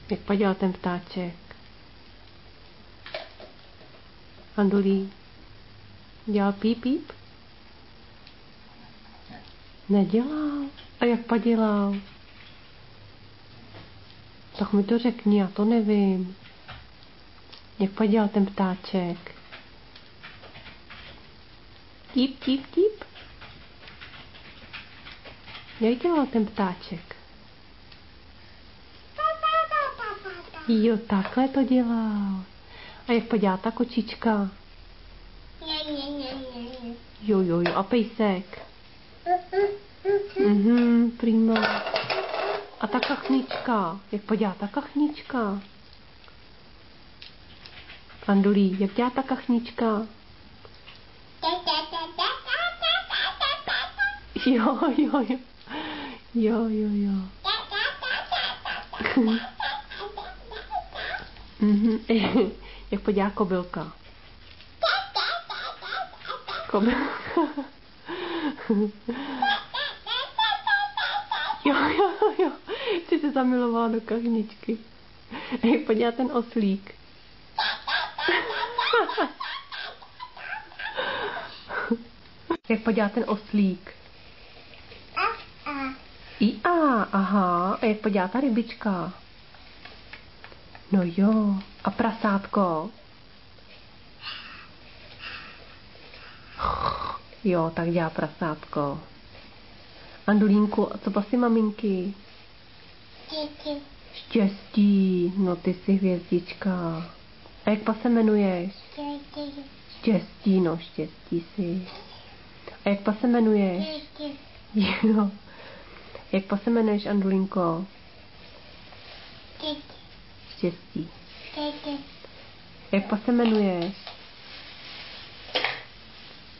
Jak podělal ten ptáček? Andulí, dělal píp, píp? Nedělal. A jak podělal? Tak mi to řekni, já to nevím. Jak podělal ten ptáček? Típ, típ, típ. Jak dělal ten ptáček? Jo, takhle to dělal. A jak podělá ta kočička? Jo, jo, jo. A pejsek? Prima. A ta kachnička? Jak podělá ta kachnička? Andulí, jak dělá ta kachnička? Jo, jo, jo. Jo, jo, jo. Jak podělá kobylka? Kobylka. Jo, jo, jo. Jsi se zamilovala do kachničky. Jak podělá ten oslík? Jak podělá ten oslík? Aha. A jak podělá ta rybička? No jo. A prasátko? Jo, tak dělá prasátko. Andulínku, a co pasy maminky? Štěstí. No ty jsi hvězdička. A jak se jmenuješ? Štěstí, no štěstí jsi. A jak se jmenuješ? Jo. Jak se jmenuješ, Andulínko? Štěstí. Jak se jmenuješ?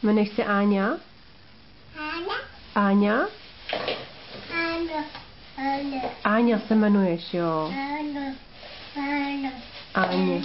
Jmenuješ se Áňa? Áňa? Áňa se jmenuješ, jo. Áně.